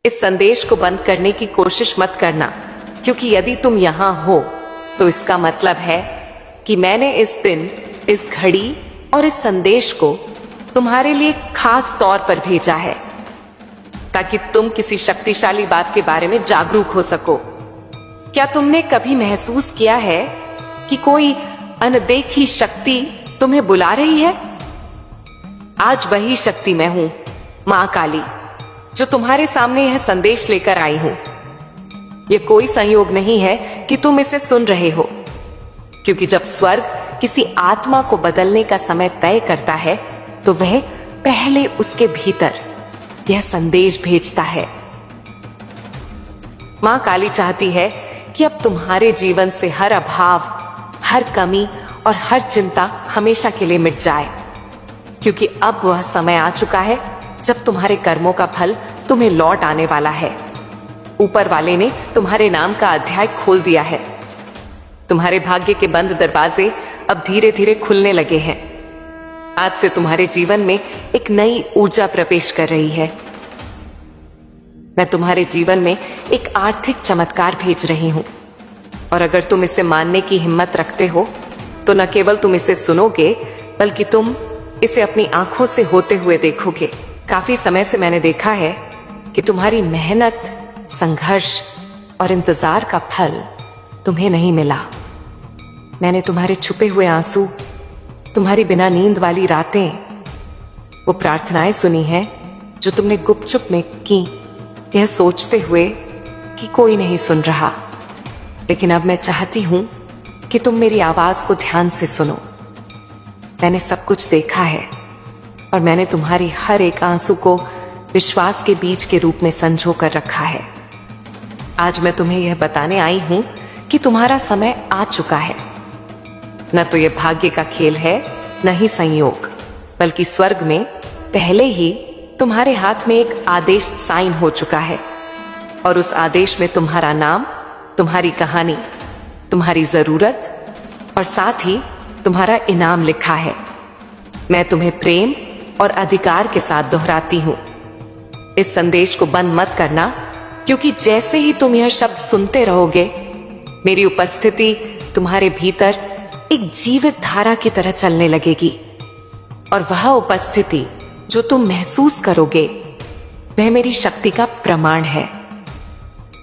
इस संदेश को बंद करने की कोशिश मत करना, क्योंकि यदि तुम यहां हो तो इसका मतलब है कि मैंने इस दिन, इस घड़ी और इस संदेश को तुम्हारे लिए खास तौर पर भेजा है, ताकि तुम किसी शक्तिशाली बात के बारे में जागरूक हो सको। क्या तुमने कभी महसूस किया है कि कोई अनदेखी शक्ति तुम्हें बुला रही है? आज वही शक्ति मैं हूं, मां काली, जो तुम्हारे सामने यह संदेश लेकर आई हूं। यह कोई संयोग नहीं है कि तुम इसे सुन रहे हो, क्योंकि जब स्वर्ग किसी आत्मा को बदलने का समय तय करता है तो वह पहले उसके भीतर यह संदेश भेजता है। मां काली चाहती है कि अब तुम्हारे जीवन से हर अभाव, हर कमी और हर चिंता हमेशा के लिए मिट जाए, क्योंकि अब वह समय आ चुका है जब तुम्हारे कर्मों का फल तुम्हें लौट आने वाला है। ऊपर वाले ने तुम्हारे नाम का अध्याय खोल दिया है। तुम्हारे भाग्य के बंद दरवाजे अब धीरे धीरे खुलने लगे हैं। आज से तुम्हारे जीवन में एक नई ऊर्जा प्रवेश कर रही है। मैं तुम्हारे जीवन में एक आर्थिक चमत्कार भेज रही हूं, और अगर तुम इसे मानने की हिम्मत रखते हो तो न केवल तुम इसे सुनोगे, बल्कि तुम इसे अपनी आंखों से होते हुए देखोगे। काफी समय से मैंने देखा है कि तुम्हारी मेहनत, संघर्ष और इंतजार का फल तुम्हें नहीं मिला। मैंने तुम्हारे छुपे हुए आंसू, तुम्हारी बिना नींद वाली रातें, वो प्रार्थनाएं सुनी हैं जो तुमने गुपचुप में की, यह सोचते हुए कि कोई नहीं सुन रहा। लेकिन अब मैं चाहती हूं कि तुम मेरी आवाज को ध्यान से सुनो। मैंने सब कुछ देखा है, और मैंने तुम्हारी हर एक आंसू को विश्वास के बीज के रूप में संजो कर रखा है। आज मैं तुम्हें यह बताने आई हूं कि तुम्हारा समय आ चुका है। न तो यह भाग्य का खेल है, न ही संयोग, बल्कि स्वर्ग में पहले ही तुम्हारे हाथ में एक आदेश साइन हो चुका है, और उस आदेश में तुम्हारा नाम, तुम्हारी कहानी, तुम्हारी जरूरत और साथ ही तुम्हारा इनाम लिखा है। मैं तुम्हें प्रेम और अधिकार के साथ दोहराती हूं, इस संदेश को बंद मत करना, क्योंकि जैसे ही तुम यह शब्द सुनते रहोगे, मेरी उपस्थिति तुम्हारे भीतर एक जीवित धारा की तरह चलने लगेगी। और वह उपस्थिति जो तुम महसूस करोगे, वह मेरी शक्ति का प्रमाण है,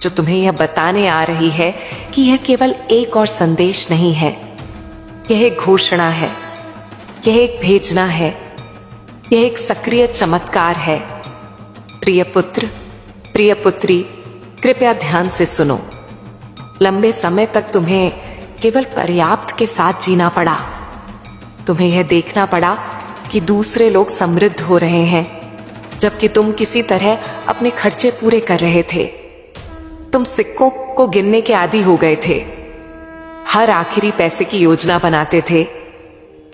जो तुम्हें यह बताने आ रही है कि यह केवल एक और संदेश नहीं है, यह एक घोषणा है, यह एक भेजना है, यह एक सक्रिय चमत्कार है। प्रिय पुत्र, प्रिय पुत्री, कृपया ध्यान से सुनो। लंबे समय तक तुम्हें केवल पर्याप्त के साथ जीना पड़ा। तुम्हें यह देखना पड़ा कि दूसरे लोग समृद्ध हो रहे हैं, जबकि तुम किसी तरह अपने खर्चे पूरे कर रहे थे। तुम सिक्कों को गिनने के आदी हो गए थे, हर आखिरी पैसे की योजना बनाते थे,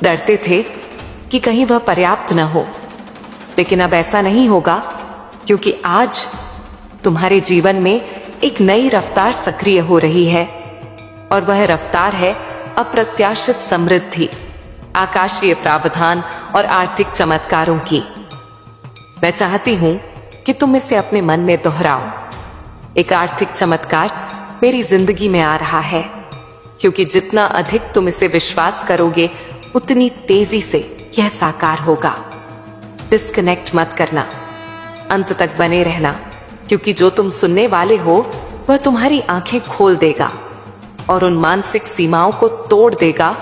डरते थे कि कहीं वह पर्याप्त न हो। लेकिन अब ऐसा नहीं होगा, क्योंकि आज तुम्हारे जीवन में एक नई रफ्तार सक्रिय हो रही है, और वह रफ्तार है अप्रत्याशित समृद्धि, आकाशीय प्रावधान और आर्थिक चमत्कारों की। मैं चाहती हूं कि तुम इसे अपने मन में दोहराओ। एक आर्थिक चमत्कार मेरी जिंदगी में आ रहा है, क्योंकि जितना अधिक तुम इसे विश्वास करोगे, उतनी तेजी से यह साकार होगा। डिस्कनेक्ट मत करना, अंत तक बने रहना, क्योंकि जो तुम सुनने वाले हो वह तुम्हारी आंखें खोल देगा और उन मानसिक सीमाओं को तोड़ देगा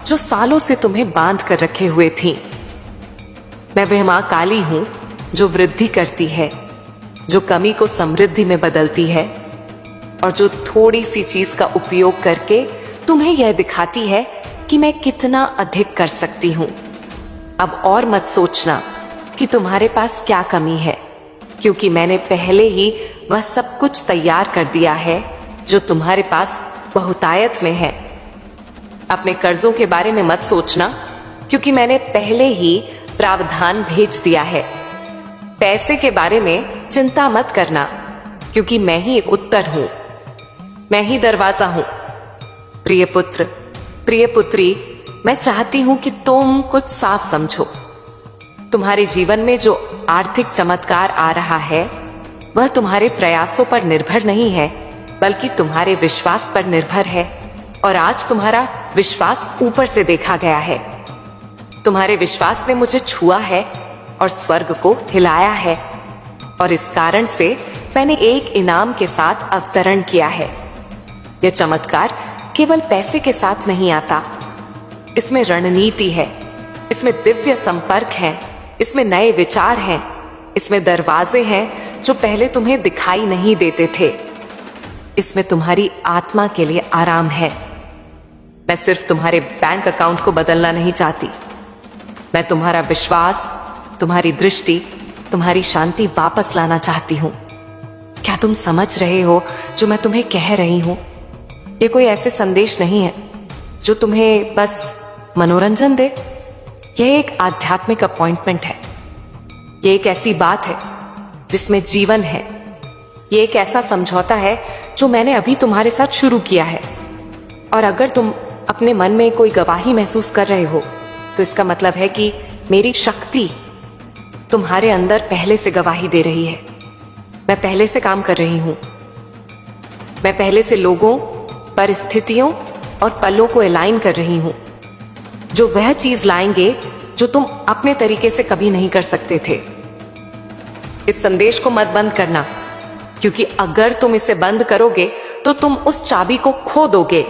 जो सालों से तुम्हें बांध कर रखे हुए थी। मैं वह मां काली हूं जो वृद्धि करती है, जो कमी को समृद्धि में बदलती है, और जो थोड़ी सी चीज का उपयोग करके तुम्हें यह दिखाती है कि मैं कितना अधिक कर सकती हूं। अब और मत सोचना कि तुम्हारे पास क्या कमी है, क्योंकि मैंने पहले ही वह सब कुछ तैयार कर दिया है जो तुम्हारे पास बहुतायत में है। अपने कर्जों के बारे में मत सोचना, क्योंकि मैंने पहले ही प्रावधान भेज दिया है। पैसे के बारे में चिंता मत करना, क्योंकि मैं ही एक उत्तर हूं, मैं ही दरवाजा हूं। प्रिय पुत्र, प्रिय पुत्री, मैं चाहती हूं कि तुम कुछ साफ समझो। तुम्हारे जीवन में जो आर्थिक चमत्कार आ रहा है, वह तुम्हारे प्रयासों पर निर्भर नहीं है, बल्कि तुम्हारे विश्वास पर निर्भर है। और आज तुम्हारा विश्वास ऊपर से देखा गया है। तुम्हारे विश्वास ने मुझे छुआ है और स्वर्ग को हिलाया है, और इस कारण से मैंने एक इनाम के साथ अवतरण किया है। यह चमत्कार केवल पैसे के साथ नहीं आता। इसमें रणनीति है, इसमें दिव्य संपर्क है, इसमें नए विचार हैं, इसमें दरवाजे हैं जो पहले तुम्हें दिखाई नहीं देते थे। इसमें तुम्हारी आत्मा के लिए आराम है। मैं सिर्फ तुम्हारे बैंक अकाउंट को बदलना नहीं चाहती, मैं तुम्हारा विश्वास, तुम्हारी दृष्टि, तुम्हारी शांति वापस लाना चाहती हूं। क्या तुम समझ रहे हो जो मैं तुम्हें कह रही हूं? ये कोई ऐसे संदेश नहीं है जो तुम्हें बस मनोरंजन दे। यह एक आध्यात्मिक अपॉइंटमेंट है। यह एक ऐसी बात है जिसमें जीवन है। यह एक ऐसा समझौता है जो मैंने अभी तुम्हारे साथ शुरू किया है। और अगर तुम अपने मन में कोई गवाही महसूस कर रहे हो, तो इसका मतलब है कि मेरी शक्ति तुम्हारे अंदर पहले से गवाही दे रही है। मैं पहले से काम कर रही हूं। मैं पहले से लोगों, परिस्थितियों और पलों को अलाइन कर रही हूं जो वह चीज लाएंगे जो तुम अपने तरीके से कभी नहीं कर सकते थे। इस संदेश को मत बंद करना, क्योंकि अगर तुम इसे बंद करोगे तो तुम उस चाबी को खो दोगे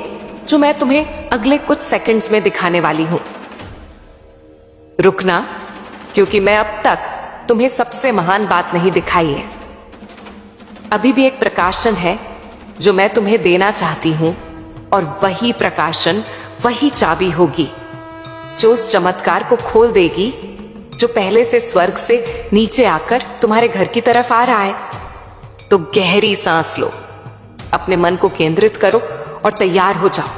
जो मैं तुम्हें अगले कुछ सेकंड्स में दिखाने वाली हूं। रुकना, क्योंकि मैं अब तक तुम्हें सबसे महान बात नहीं दिखाई है। अभी भी एक प्रकाशन है जो मैं तुम्हें देना चाहती हूं, और वही प्रकाशन, वही चाबी होगी जो उस चमत्कार को खोल देगी जो पहले से स्वर्ग से नीचे आकर तुम्हारे घर की तरफ आ रहा है। तो गहरी सांस लो, अपने मन को केंद्रित करो और तैयार हो जाओ,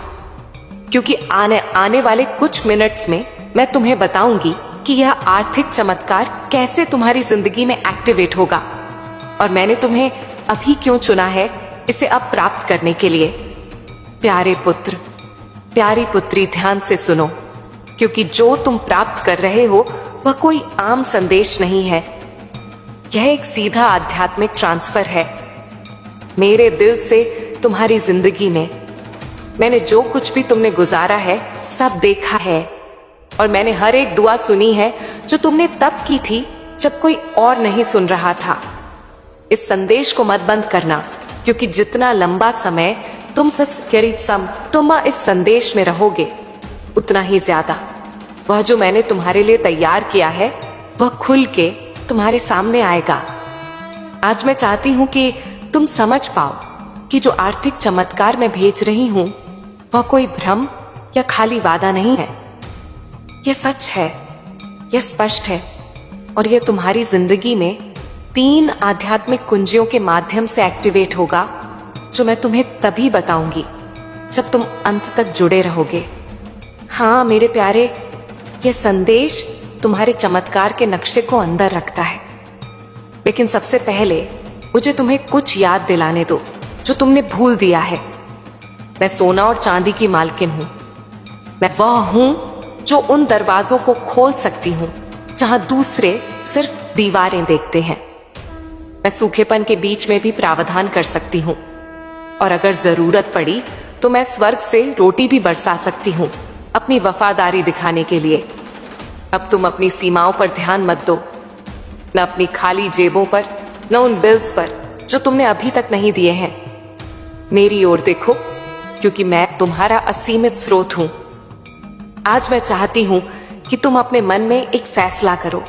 क्योंकि आने वाले कुछ मिनट्स में मैं तुम्हें बताऊंगी कि यह आर्थिक चमत्कार कैसे तुम्हारी जिंदगी में एक्टिवेट होगा, और मैंने तुम्हें अभी क्यों चुना है इसे अब प्राप्त करने के लिए। प्यारे पुत्र, प्यारी पुत्री, ध्यान से सुनो, क्योंकि जो तुम प्राप्त कर रहे हो वह कोई आम संदेश नहीं है। यह एक सीधा आध्यात्मिक ट्रांसफर है मेरे दिल से तुम्हारी जिंदगी में। मैंने जो कुछ भी तुमने गुजारा है सब देखा है, और मैंने हर एक दुआ सुनी है जो तुमने तब की थी जब कोई और नहीं सुन रहा था। इस संदेश को मत बंद करना, क्योंकि जितना लंबा समय तुम इस संदेश में रहोगे, उतना ही ज्यादा वह जो मैंने तुम्हारे लिए तैयार किया है वह खुल के तुम्हारे सामने आएगा। आज मैं चाहती हूं कि तुम समझ पाओ कि जो आर्थिक चमत्कार मैं भेज रही हूं वह कोई भ्रम या खाली वादा नहीं है। यह सच है, यह स्पष्ट है, और यह तुम्हारी जिंदगी में 3 आध्यात्मिक कुंजियों के माध्यम से एक्टिवेट होगा जो मैं तुम्हें तभी बताऊंगी जब तुम अंत तक जुड़े रहोगे। हाँ मेरे प्यारे, यह संदेश तुम्हारे चमत्कार के नक्शे को अंदर रखता है। लेकिन सबसे पहले मुझे तुम्हें कुछ याद दिलाने दो जो तुमने भूल दिया है। मैं सोना और चांदी की मालकिन हूं। मैं वह हूं जो उन दरवाजों को खोल सकती हूं जहां दूसरे सिर्फ दीवारें देखते हैं। मैं सूखेपन के बीच में भी प्रावधान कर सकती हूं, और अगर जरूरत पड़ी तो मैं स्वर्ग से रोटी भी बरसा सकती हूं अपनी वफादारी दिखाने के लिए। अब तुम अपनी सीमाओं पर ध्यान मत दो, न अपनी खाली जेबों पर, न उन बिल्स पर जो तुमने अभी तक नहीं दिए हैं। मेरी ओर देखो, क्योंकि मैं तुम्हारा असीमित स्रोत हूं। आज मैं चाहती हूं कि तुम अपने मन में एक फैसला करो।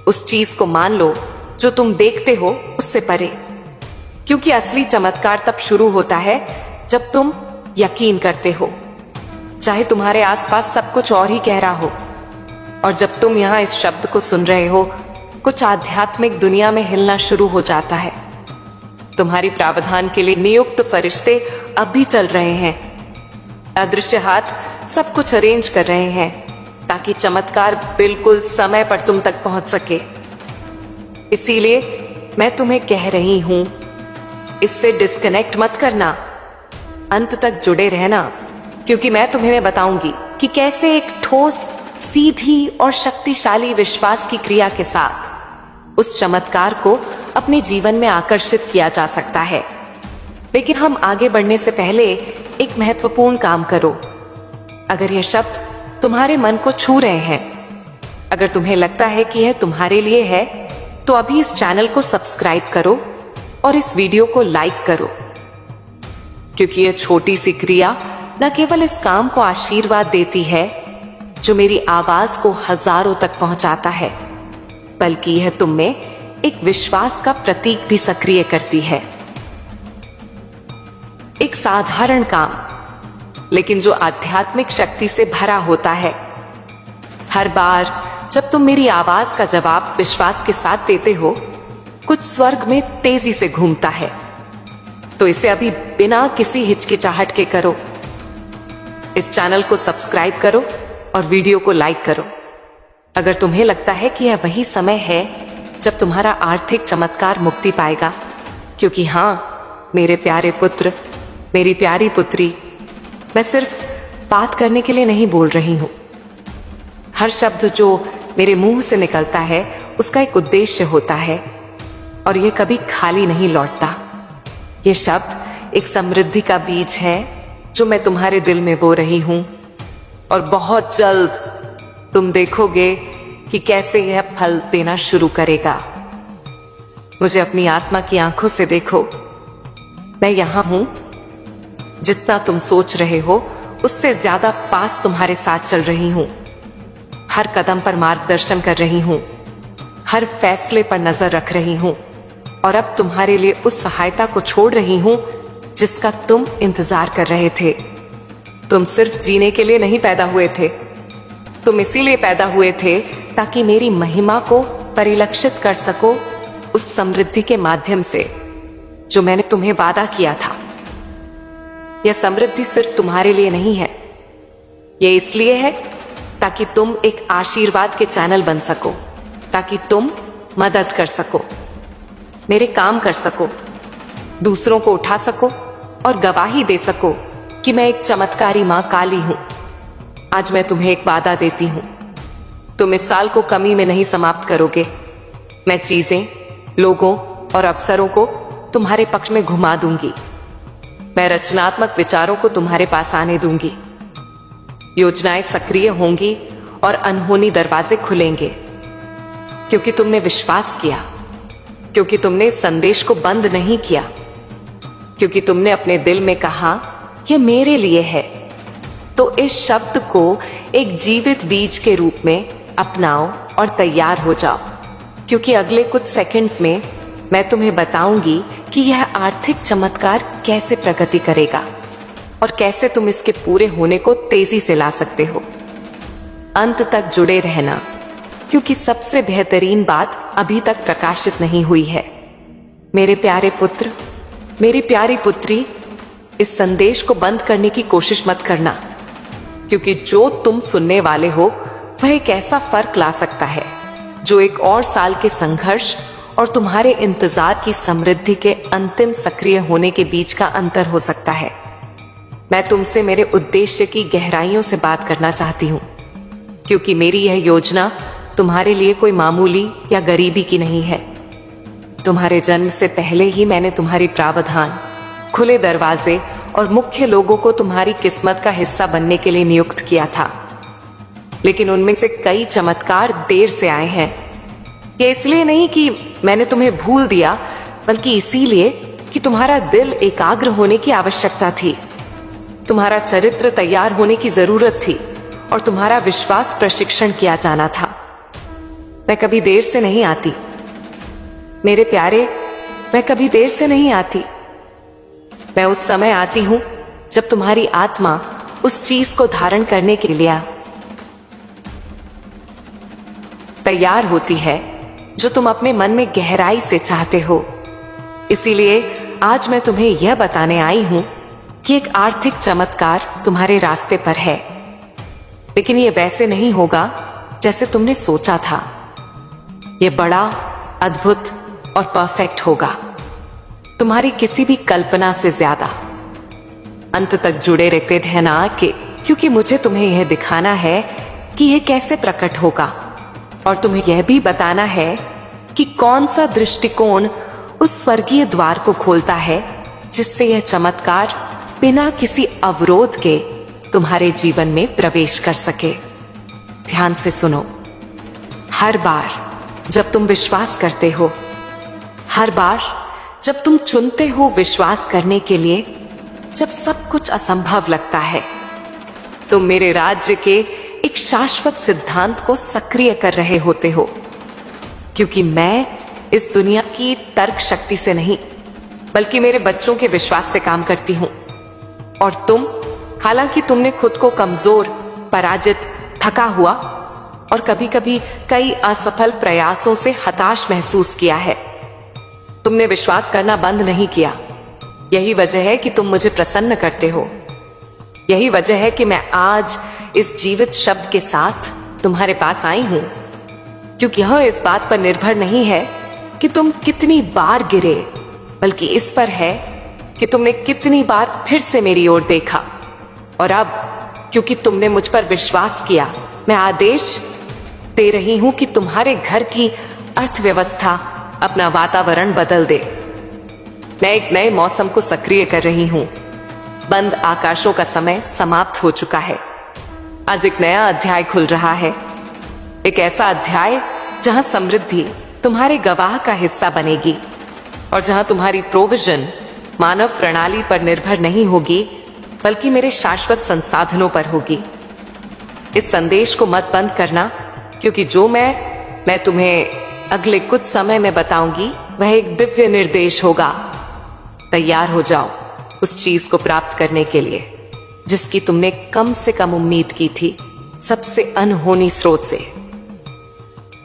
उस चीज को मान लो जो तुम देखते हो उससे परे, क्योंकि असली चमत्कार तब शुरू होता है जब तुम यकीन करते हो, चाहे तुम्हारे आसपास सब कुछ और ही कह रहा हो। और जब तुम यहां इस शब्द को सुन रहे हो, कुछ आध्यात्मिक दुनिया में हिलना शुरू हो जाता है। तुम्हारी प्रावधान के लिए नियुक्त फरिश्ते अब भी चल रहे हैं। अदृश्य हाथ सब कुछ अरेंज कर रहे हैं ताकि चमत्कार बिल्कुल समय पर तुम तक पहुंच सके। इसीलिए मैं तुम्हें कह रही हूं, इससे डिस्कनेक्ट मत करना, अंत तक जुड़े रहना, क्योंकि मैं तुम्हें बताऊंगी कि कैसे एक ठोस, सीधी और शक्तिशाली विश्वास की क्रिया के साथ उस चमत्कार को अपने जीवन में आकर्षित किया जा सकता है। लेकिन हम आगे बढ़ने से पहले एक महत्वपूर्ण काम करो। अगर यह शब्द तुम्हारे मन को छू रहे हैं, अगर तुम्हें लगता है कि यह तुम्हारे लिए है, तो अभी इस चैनल को सब्सक्राइब करो और इस वीडियो को लाइक करो, क्योंकि यह छोटी सी क्रिया न केवल इस काम को आशीर्वाद देती है जो मेरी आवाज को हजारों तक पहुंचाता है, बल्कि यह तुम में एक विश्वास का प्रतीक भी सक्रिय करती है। एक साधारण काम, लेकिन जो आध्यात्मिक शक्ति से भरा होता है। हर बार जब तुम मेरी आवाज का जवाब विश्वास के साथ देते हो, कुछ स्वर्ग में तेजी से घूमता है। तो इसे अभी बिना किसी हिचकिचाहट के करो। इस चैनल को सब्सक्राइब करो और वीडियो को लाइक करो। अगर तुम्हें लगता है कि यह वही समय है जब तुम्हारा आर्थिक चमत्कार मुक्ति पाएगा, क्योंकि हाँ मेरे प्यारे पुत्र, मेरी प्यारी पुत्री, मैं सिर्फ बात करने के लिए नहीं बोल रही हूं। हर शब्द जो मेरे मुंह से निकलता है उसका एक उद्देश्य होता है और यह कभी खाली नहीं लौटता। यह शब्द एक समृद्धि का बीज है जो मैं तुम्हारे दिल में बो रही हूं, और बहुत जल्द तुम देखोगे कि कैसे यह फल देना शुरू करेगा। मुझे अपनी आत्मा की आंखों से देखो। मैं यहां हूं। जितना तुम सोच रहे हो उससे ज्यादा पास तुम्हारे साथ चल रही हूं। हर कदम पर मार्गदर्शन कर रही हूं, हर फैसले पर नजर रख रही हूं, और अब तुम्हारे लिए उस सहायता को छोड़ रही हूं जिसका तुम इंतजार कर रहे थे। तुम सिर्फ जीने के लिए नहीं पैदा हुए थे, तुम इसीलिए पैदा हुए थे ताकि मेरी महिमा को परिलक्षित कर सको उस समृद्धि के माध्यम से जो मैंने तुम्हें वादा किया था। यह समृद्धि सिर्फ तुम्हारे लिए नहीं है, यह इसलिए है ताकि तुम एक आशीर्वाद के चैनल बन सको, ताकि तुम मदद कर सको, मेरे काम कर सको, दूसरों को उठा सको और गवाही दे सको कि मैं एक चमत्कारी मां काली हूं। आज मैं तुम्हें एक वादा देती हूं, तुम इस साल को कमी में नहीं समाप्त करोगे। मैं चीजें, लोगों और अवसरों को तुम्हारे पक्ष में घुमा दूंगी। मैं रचनात्मक विचारों को तुम्हारे पास आने दूंगी। योजनाएं सक्रिय होंगी और अनहोनी दरवाजे खुलेंगे, क्योंकि तुमने विश्वास किया, क्योंकि तुमने इस संदेश को बंद नहीं किया, क्योंकि तुमने अपने दिल में कहा यह मेरे लिए है। तो इस शब्द को एक जीवित बीज के रूप में अपनाओ और तैयार हो जाओ, क्योंकि अगले कुछ सेकंड्स में मैं तुम्हें बताऊंगी कि यह आर्थिक चमत्कार कैसे प्रगति करेगा और कैसे तुम इसके पूरे होने को तेजी से ला सकते हो। अंत तक जुड़े रहना, क्योंकि सबसे बेहतरीन बात अभी तक प्रकाशित नहीं हुई है। मेरे प्यारे पुत्र, मेरी प्यारी पुत्री, इस संदेश को बंद करने की कोशिश मत करना, क्योंकि जो तुम सुनने वाले हो वह एक ऐसा फर्क ला सकता है जो एक और साल के संघर्ष और तुम्हारे इंतजार की समृद्धि के अंतिम सक्रिय होने के बीच का अंतर हो सकता है। मैं तुमसे मेरे उद्देश्य की गहराइयों से बात करना चाहती हूं, क्योंकि मेरी यह योजना तुम्हारे लिए कोई मामूली या गरीबी की नहीं है। तुम्हारे जन्म से पहले ही मैंने तुम्हारी प्रावधान, खुले दरवाजे और मुख्य लोगों को तुम्हारी किस्मत का हिस्सा बनने के लिए नियुक्त किया था। लेकिन उनमें से कई चमत्कार देर से आए हैं। ये इसलिए नहीं कि मैंने तुम्हें भूल दिया, बल्कि इसीलिए कि तुम्हारा दिल एकाग्र होने की आवश्यकता थी, तुम्हारा चरित्र तैयार होने की जरूरत थी और तुम्हारा विश्वास प्रशिक्षण किया जाना था। मैं कभी देर से नहीं आती मेरे प्यारे, मैं कभी देर से नहीं आती। मैं उस समय आती हूं जब तुम्हारी आत्मा उस चीज को धारण करने के लिए तैयार होती है जो तुम अपने मन में गहराई से चाहते हो। इसीलिए आज मैं तुम्हें यह बताने आई हूं कि एक आर्थिक चमत्कार तुम्हारे रास्ते पर है, लेकिन यह वैसे नहीं होगा जैसे तुमने सोचा था। यह बड़ा, अद्भुत और परफेक्ट होगा, तुम्हारी किसी भी कल्पना से ज्यादा। अंत तक जुड़े रहना, क्योंकि मुझे तुम्हें यह दिखाना है कि यह कैसे प्रकट होगा, और तुम्हें यह भी बताना है कि कौन सा दृष्टिकोण उस स्वर्गीय द्वार को खोलता है जिससे यह चमत्कार बिना किसी अवरोध के तुम्हारे जीवन में प्रवेश कर सके। ध्यान से सुनो। हर बार जब तुम विश्वास करते हो, हर बार जब तुम चुनते हो विश्वास करने के लिए, जब सब कुछ असंभव लगता है, तुम मेरे राज्य के एक शाश्वत सिद्धांत को सक्रिय कर रहे होते हो। क्योंकि मैं इस दुनिया की तर्क शक्ति से नहीं, बल्कि मेरे बच्चों के विश्वास से काम करती हूं। और तुम, हालांकि तुमने खुद को कमजोर, पराजित, थका हुआ और कभी कभी कई असफल प्रयासों से हताश महसूस किया है, तुमने विश्वास करना बंद नहीं किया। यही वजह है कि तुम मुझे प्रसन्न करते हो। यही वजह है कि मैं आज इस जीवित शब्द के साथ तुम्हारे पास आई हूं, क्योंकि यह इस बात पर निर्भर नहीं है कि तुम कितनी बार गिरे, बल्कि इस पर है कि तुमने कितनी बार फिर से मेरी ओर देखा। और अब क्योंकि तुमने मुझ पर विश्वास किया, मैं आदेश दे रही हूं कि तुम्हारे घर की अर्थव्यवस्था अपना वातावरण बदल दे। मैं एक नए मौसम को सक्रिय कर रही हूं। बंद आकाशों का समय समाप्त हो चुका है। आज एक नया अध्याय खुल रहा है, एक ऐसा अध्याय जहां समृद्धि तुम्हारे गवाह का हिस्सा बनेगी और जहां तुम्हारी प्रोविजन मानव प्रणाली पर निर्भर नहीं होगी, बल्कि मेरे शाश्वत संसाधनों पर होगी। इस संदेश को मत बंद करना, क्योंकि जो मैं तुम्हें अगले कुछ समय में बताऊंगी वह एक दिव्य निर्देश होगा। तैयार हो जाओ उस चीज को प्राप्त करने के लिए जिसकी तुमने कम से कम उम्मीद की थी, सबसे अनहोनी स्रोत से।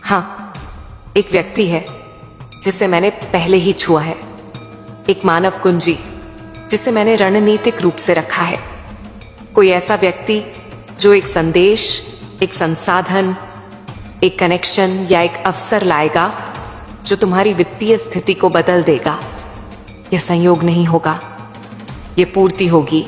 हाँ, एक व्यक्ति है जिसे मैंने पहले ही छुआ है, एक मानव कुंजी जिसे मैंने रणनीतिक रूप से रखा है। कोई ऐसा व्यक्ति जो एक संदेश, एक संसाधन, एक कनेक्शन या एक अवसर लाएगा जो तुम्हारी वित्तीय स्थिति को बदल देगा। यह संयोग नहीं होगा, यह पूर्ति होगी।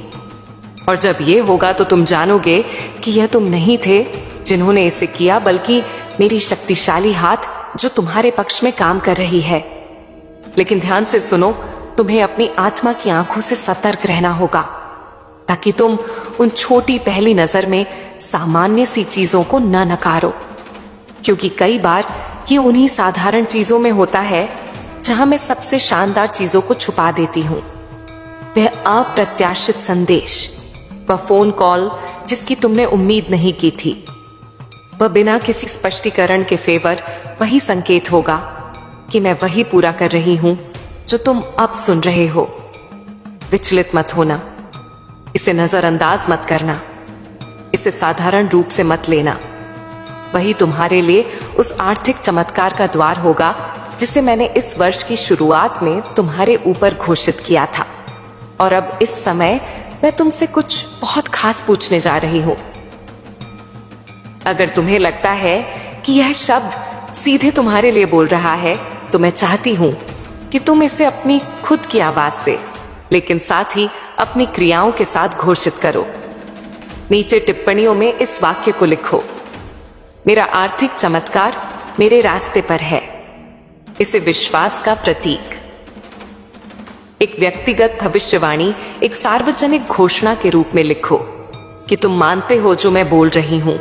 और जब यह होगा तो तुम जानोगे कि यह तुम नहीं थे जिन्होंने इसे किया, बल्कि मेरी शक्तिशाली हाथ जो तुम्हारे पक्ष में काम कर रही है। लेकिन ध्यान से सुनो, तुम्हें अपनी आत्मा की आंखों से सतर्क रहना होगा, ताकि तुम उन छोटी पहली नजर में सामान्य सी चीजों को न नकारो। क्योंकि कई बार ये उन्हीं साधारण चीजों में होता है जहां मैं सबसे शानदार चीजों को छुपा देती हूं। वह अप्रत्याशित संदेश, वह फोन कॉल जिसकी तुमने उम्मीद नहीं की थी, वह बिना किसी स्पष्टीकरण के फेवर वही संकेत होगा कि मैं वही पूरा कर रही हूं जो तुम अब सुन रहे हो। विचलित मत होना, इसे नजरअंदाज मत करना, इसे साधारण रूप से मत लेना। वही तुम्हारे लिए उस आर्थिक चमत्कार का द्वार होगा जिसे मैंने इस वर्ष की शुरुआत में तुम्हारे ऊपर घोषित किया था। और अब इस समय मैं तुमसे कुछ बहुत खास पूछने जा रही हूं। अगर तुम्हें लगता है कि यह शब्द सीधे तुम्हारे लिए बोल रहा है, तो मैं चाहती हूं कि तुम इसे अपनी खुद की आवाज से, लेकिन साथ ही अपनी क्रियाओं के साथ घोषित करो। नीचे टिप्पणियों में इस वाक्य को लिखो, मेरा आर्थिक चमत्कार मेरे रास्ते पर है। इसे विश्वास का प्रतीक, एक व्यक्तिगत भविष्यवाणी, एक सार्वजनिक घोषणा के रूप में लिखो कि तुम मानते हो जो मैं बोल रही हूं।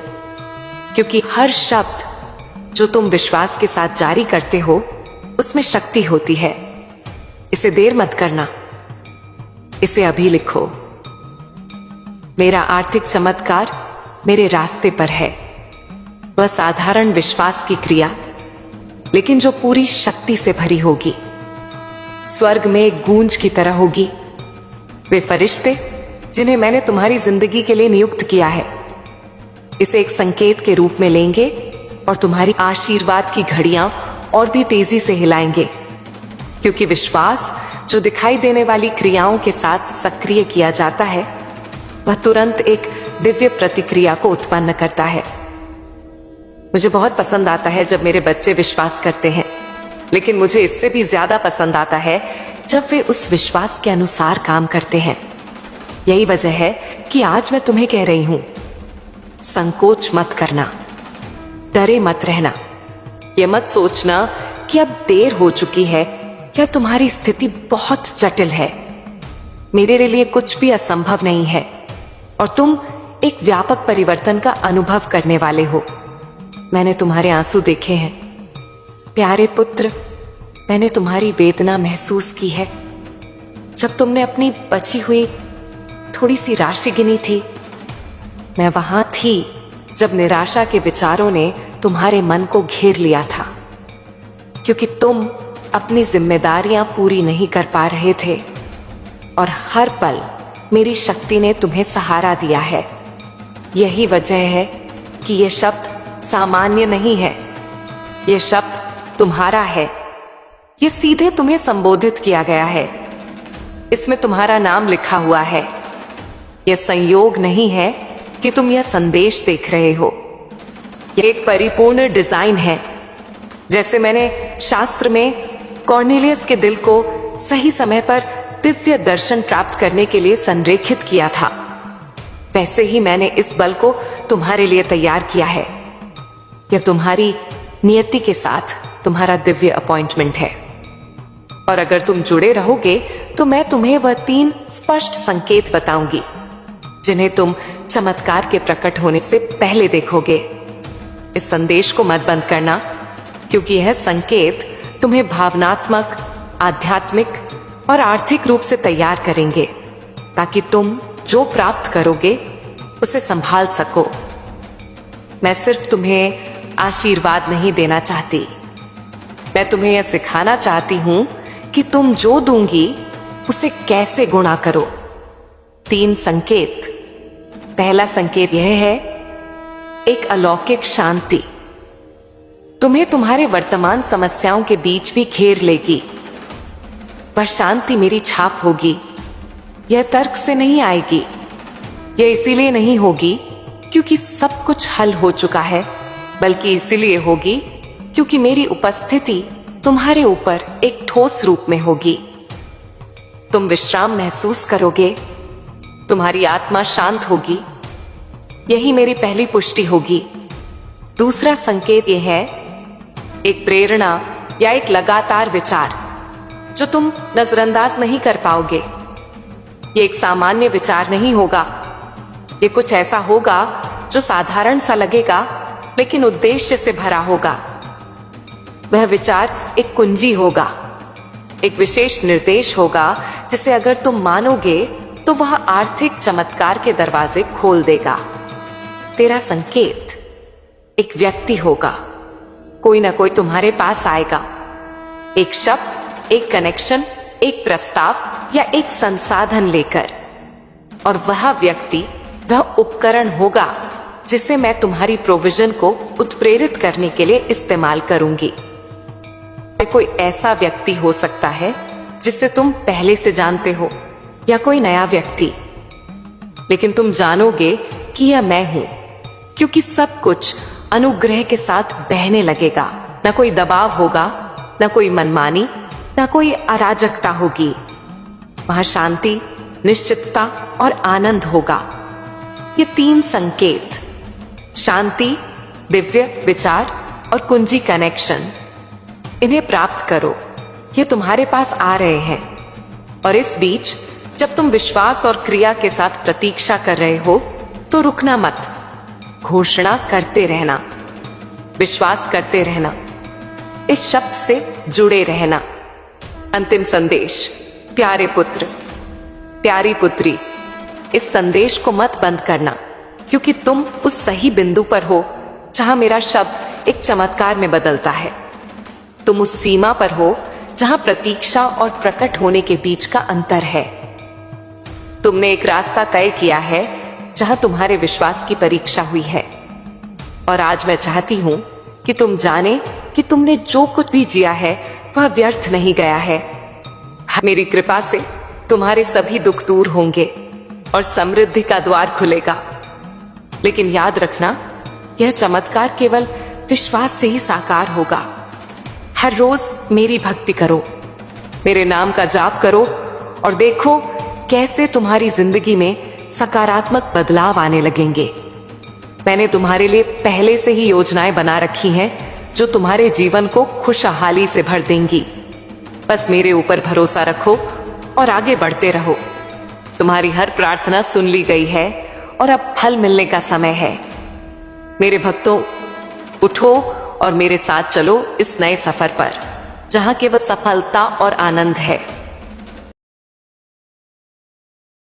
क्योंकि हर शब्द जो तुम विश्वास के साथ जारी करते हो उसमें शक्ति होती है। इसे देर मत करना, इसे अभी लिखो। मेरा आर्थिक चमत्कार मेरे रास्ते पर है। वह साधारण विश्वास की क्रिया, लेकिन जो पूरी शक्ति से भरी होगी, स्वर्ग में एक गूंज की तरह होगी। वे फरिश्ते जिन्हें मैंने तुम्हारी जिंदगी के लिए नियुक्त किया है, इसे एक संकेत के रूप में लेंगे और तुम्हारी आशीर्वाद की घड़ियां और भी तेजी से हिलाएंगे। क्योंकि विश्वास जो दिखाई देने वाली क्रियाओं के साथ सक्रिय किया जाता है, वह तुरंत एक दिव्य प्रतिक्रिया को उत्पन्न करता है। मुझे बहुत पसंद आता है जब मेरे बच्चे विश्वास करते हैं, लेकिन मुझे इससे भी ज्यादा पसंद आता है जब वे उस विश्वास के अनुसार काम करते हैं। यही वजह है कि आज मैं तुम्हें कह रही हूं, संकोच मत करना, डरे मत रहना। यह मत सोचना कि अब देर हो चुकी है या तुम्हारी स्थिति बहुत जटिल है। मेरे लिए कुछ भी असंभव नहीं है और तुम एक व्यापक परिवर्तन का अनुभव करने वाले हो। मैंने तुम्हारे आंसू देखे हैं प्यारे पुत्र, मैंने तुम्हारी वेदना महसूस की है। जब तुमने अपनी बची हुई थोड़ी सी राशि गिनी थी, मैं वहां थी जब निराशा के विचारों ने तुम्हारे मन को घेर लिया था, क्योंकि तुम अपनी जिम्मेदारियां पूरी नहीं कर पा रहे थे और हर पल मेरी शक्ति ने तुम्हें सहारा दिया है। यही वजह है कि यह शब्द सामान्य नहीं है, यह शब्द तुम्हारा है। यह सीधे तुम्हें संबोधित किया गया है, इसमें तुम्हारा नाम लिखा हुआ है। यह संयोग नहीं है कि तुम यह संदेश देख रहे हो, यह एक परिपूर्ण डिजाइन है। जैसे मैंने शास्त्र में कॉर्नेलियस के दिल को सही समय पर दिव्य दर्शन प्राप्त करने के लिए संरेखित किया था, वैसे ही मैंने इस बल को तुम्हारे लिए तैयार किया है। यह तुम्हारी नियति के साथ तुम्हारा दिव्य अपॉइंटमेंट है और अगर तुम जुड़े रहोगे तो मैं तुम्हें वह 3 स्पष्ट संकेत बताऊंगी जिन्हें तुम चमत्कार के प्रकट होने से पहले देखोगे। इस संदेश को मत बंद करना, क्योंकि यह संकेत तुम्हें भावनात्मक, आध्यात्मिक और आर्थिक रूप से तैयार करेंगे ताकि तुम जो प्राप्त करोगे उसे संभाल सको। मैं सिर्फ तुम्हें आशीर्वाद नहीं देना चाहती, मैं तुम्हें यह सिखाना चाहती हूं कि तुम जो दूंगी उसे कैसे गुणा करो। 3 संकेत। पहला संकेत यह है, एक अलौकिक शांति तुम्हें तुम्हारे वर्तमान समस्याओं के बीच भी घेर लेगी। वह शांति मेरी छाप होगी। यह तर्क से नहीं आएगी, यह इसीलिए नहीं होगी क्योंकि सब कुछ हल हो चुका है, बल्कि इसीलिए होगी क्योंकि मेरी उपस्थिति तुम्हारे ऊपर एक ठोस रूप में होगी। तुम विश्राम महसूस करोगे, तुम्हारी आत्मा शांत होगी। यही मेरी पहली पुष्टि होगी। दूसरा संकेत यह है, एक प्रेरणा या एक लगातार विचार जो तुम नजरअंदाज नहीं कर पाओगे। ये एक सामान्य विचार नहीं होगा, ये कुछ ऐसा होगा जो साधारण सा लगेगा लेकिन उद्देश्य से भरा होगा। वह विचार एक कुंजी होगा, एक विशेष निर्देश होगा जिसे अगर तुम मानोगे तो वह आर्थिक चमत्कार के दरवाजे खोल देगा। तेरा संकेत एक व्यक्ति होगा, कोई ना कोई तुम्हारे पास आएगा, एक शब्द, एक कनेक्शन, एक प्रस्ताव या एक संसाधन लेकर, और वह व्यक्ति वह उपकरण होगा जिसे मैं तुम्हारी प्रोविजन को उत्प्रेरित करने के लिए इस्तेमाल करूंगी। कोई ऐसा व्यक्ति हो सकता है जिसे तुम पहले से जानते हो या कोई नया व्यक्ति, लेकिन तुम जानोगे कि यह मैं हूं क्योंकि सब कुछ अनुग्रह के साथ बहने लगेगा। न कोई दबाव होगा, न कोई मनमानी, न कोई अराजकता होगी। वहां शांति, निश्चितता और आनंद होगा। ये 3 संकेत, शांति, दिव्य विचार और कुंजी कनेक्शन, इन्हें प्राप्त करो। ये तुम्हारे पास आ रहे हैं और इस बीच जब तुम विश्वास और क्रिया के साथ प्रतीक्षा कर रहे हो तो रुकना मत, घोषणा करते रहना, विश्वास करते रहना, इस शब्द से जुड़े रहना। अंतिम संदेश, प्यारे पुत्र, प्यारी पुत्री, इस संदेश को मत बंद करना, क्योंकि तुम उस सही बिंदु पर हो जहां मेरा शब्द एक चमत्कार में बदलता है। तुम उस सीमा पर हो जहां प्रतीक्षा और प्रकट होने के बीच का अंतर है। तुमने एक रास्ता तय किया है जहां तुम्हारे विश्वास की परीक्षा हुई है, और आज मैं चाहती हूं कि तुम जाने कि तुमने जो कुछ भी जिया है वह व्यर्थ नहीं गया है। मेरी कृपा से तुम्हारे सभी दुख दूर होंगे और समृद्धि का द्वार खुलेगा। लेकिन याद रखना, यह चमत्कार केवल विश्वास से ही साकार होगा। हर रोज मेरी भक्ति करो, मेरे नाम का जाप करो और देखो कैसे तुम्हारी जिंदगी में सकारात्मक बदलाव आने लगेंगे। मैंने तुम्हारे लिए पहले से ही योजनाएं बना रखी हैं जो तुम्हारे जीवन को खुशहाली से भर देंगी। बस मेरे ऊपर भरोसा रखो और आगे बढ़ते रहो। तुम्हारी हर प्रार्थना सुन ली गई है और अब फल मिलने का समय है। मेरे भक्तों, उठो और मेरे साथ चलो इस नए सफर पर, जहां केवल सफलता और आनंद है।